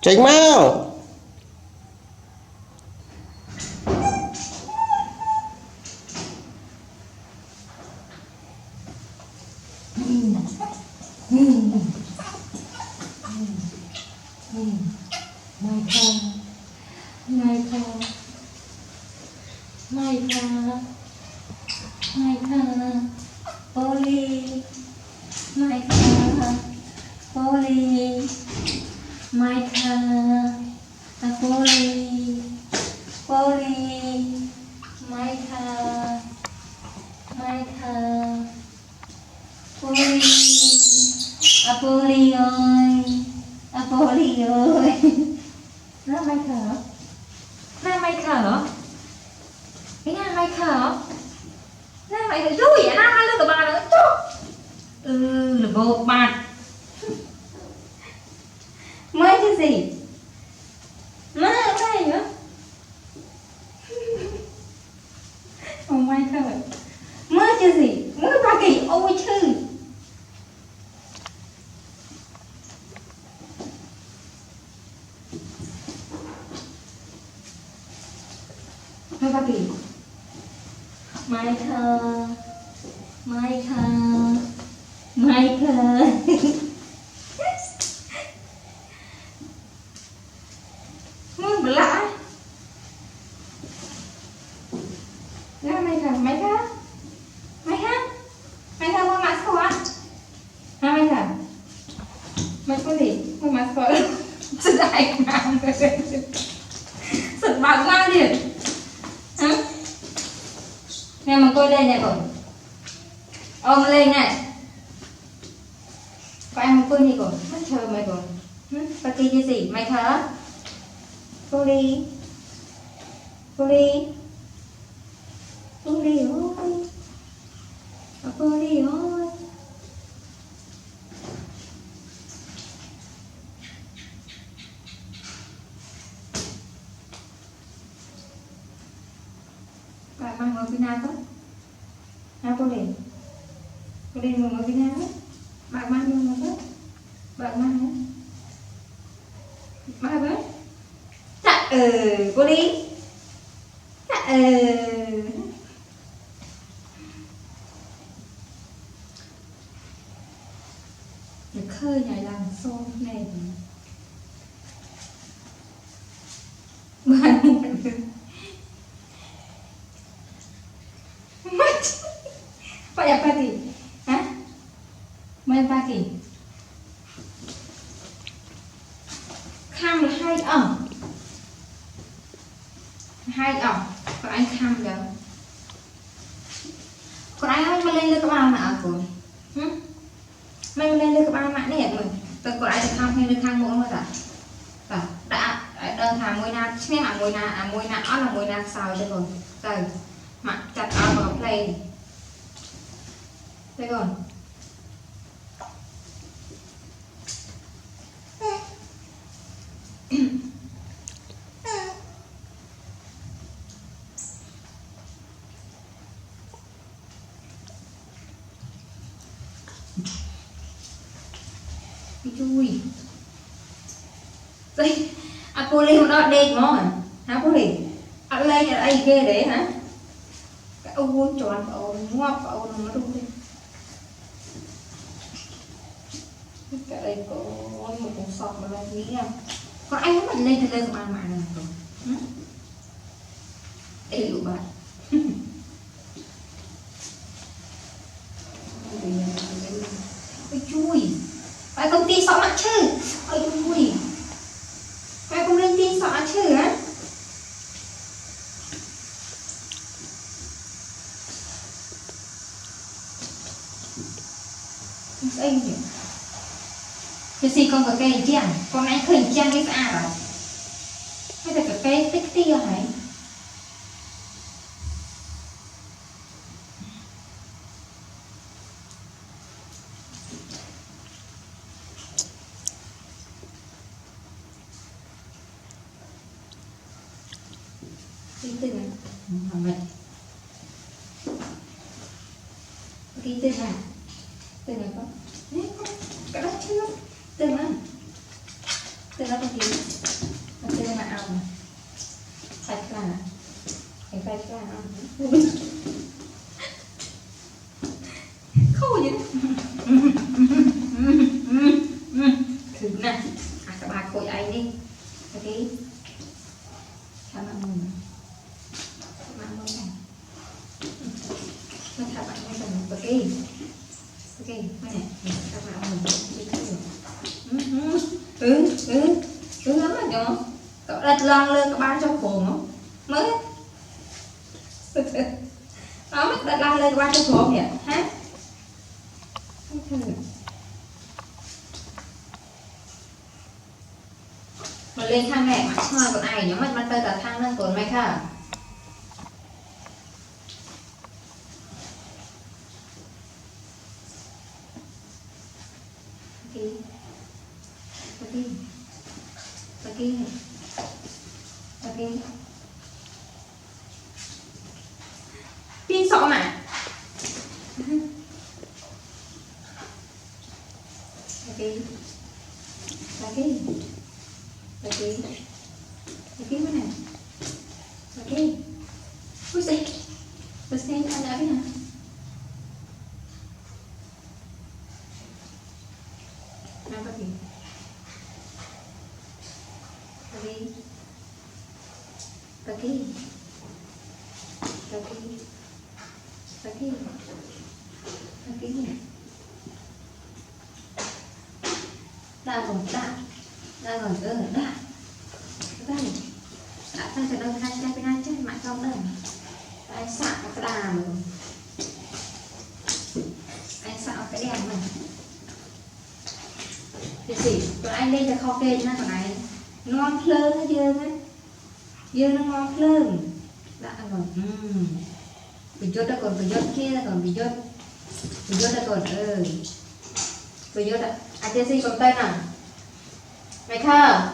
Tránh mau. Polly, Polly ơi, nó mày thở, nó mày thở, cái nhà mày thở, nó mày thở rui vậy, nó lên cái bà nữa, là bộ bạt, mới chứ gì, má cái gì nữa, mày thở, mới chứ gì, mới ba kỳ ôi chứ. Hai ba kỳ Michael muốn bự lạ ra Michael mua mặt số á ha Michael mày có gì mua mặt số sự đại mang sự bạc mang đi hả nè mà coi lên này rồi ôm lên này có em một gì rồi mất chờ mày rồi và kia cái gì mày thở Polly ơi Polly ơi bạn mang ở Việt Nam không? Polly ngồi ở Việt Nam á bạn mang luôn mà đó bạn mang hả? Mang với dạ Polly dạ để khơi nhảy làm xô này bạn vậy apa gì hả mấy ba kỳ khăm là hai ẩm còn anh khăm đâu còn anh không lên được các bạn nào rồi mày lên được các bạn mạng này mình từ còn anh khăm hay được khăm muốn rồi đã đơn thả môi na nghe là môi na ó là môi na sao đây rồi đây mặt chặt áo vào play đây rồi chui đây Polly một đó đen ngon hả Polly lên ở đây ghê để hả cái ông tròn ông ngoắp ông nó đúng đi cái đây có một cục sọt mà lòng nghĩ không còn anh mình lên thì lên của anh mà này rồi đây lụ bạn ôi chui phải công ty sọ mặt chứ ôi chui phải công lên tin sọ chứ á anh nhỉ cái gì con có cây chàng con anh khởi chàng cái à rồi hay là cái cây tích tia hả cái từ này vậy cái từ này có cái đó chưa từ này Từ nó cái gì nó từ mà ăn sạch là cái sạch là khô vậy đó thử nè các bạn khôi anh đi ok chào bạn mình nó thả bạn mình ok ok cái này các bạn mình lắm rồi nhở cậu đặt lon lên các bạn cho phồn không mới nó mới đặt lon lên các bạn cho phồn vậy ha mà lên thang này mà hoa còn ai nhớ mặt tay cả thang lên còn mày cả pin sọ mà cái này ok ui gì tôi xem ăn đã cái nào nào có gì đang còn đã đây đã ta sẽ đâu ra cái này chứ mà trong đây anh xạo cái đà rồi anh xạo cái đèn này thì gì còn anh đi cho kho kê cho nó còn này ngon phơ nó dơ nó ngon phơ đã rồi bị chốt đã còn bị chốt kia đã còn bị chốt đã còn bị chốt đã anh chơi gì còn tay nào mày khờ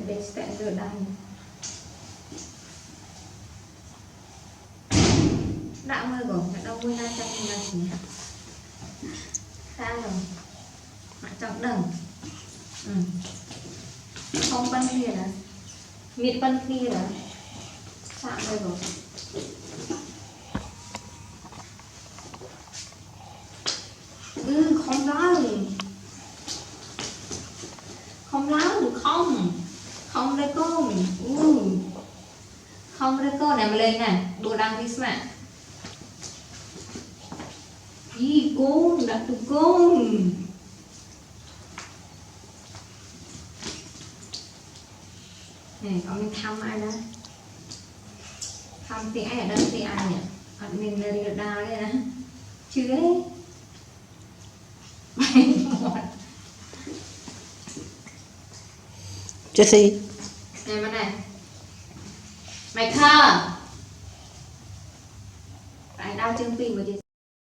để sẽ rửa đây đã mơ rồi đâu vui ra chân ra chỉ ra rồi mà chọc đằng không bắn kia là miệt bắn kia là chạm đây rồi không đó không đây con không đây con này mà lên nè đồ đăng đi mà đi con đã tụi con này ông thăm ai đó thăm thì ai ở đây thì ai nhỉ mình là đi được đào đây nè chưa đấy Jessie này mà này mày khờ